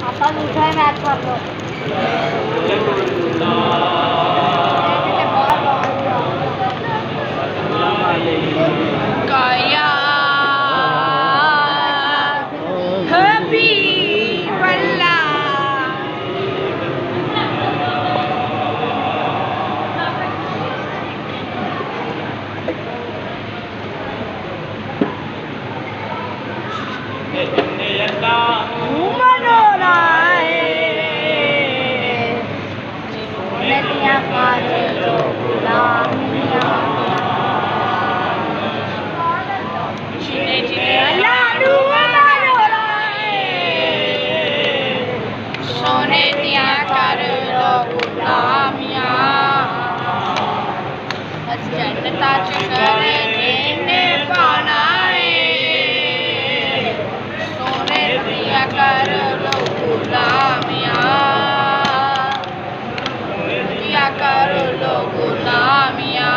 अपन उठा है मैच कर लो काया हबी बल्ला सोने दिया कर लो गुलामियां जनता चकर देने पाना है सोने दिया कर लो गुलामियां दिया कर लो गुलामियां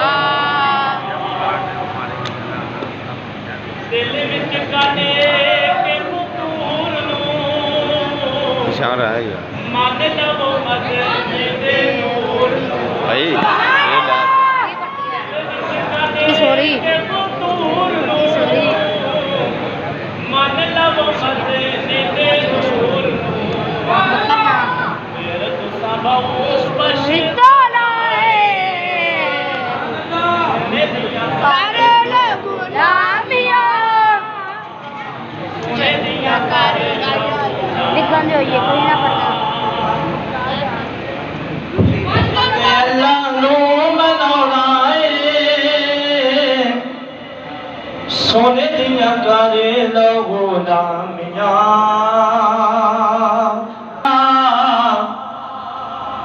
दिल विच गाने के फुतूर नूं इशारा है यार मन लवो मदीने नूर भाई ये ला सॉरी मन लवो मदीने नूर मेरे तो सबूस बशिता दिखन जो ये कोई ना पता अल्लाह नु मनाना है सोने दिया करे लो गुलामियां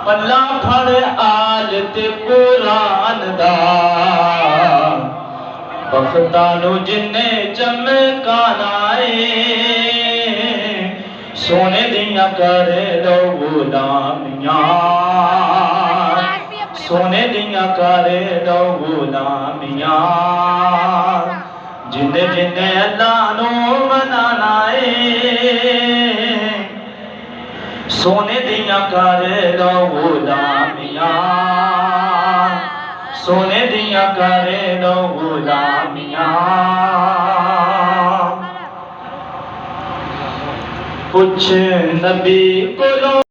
पल्ला फड़ आल ते कुरान दा बख्तानू जिन्ने चमकाना सोने दिया करे लो गुलामियां सोने दिया करे लो गुलामियां जिन्ने जिन्ने अल्लाह नू मनाना सोने दिया करे लो गुलामियां सोने दिया करे लो गुलामियां कुछ नबी को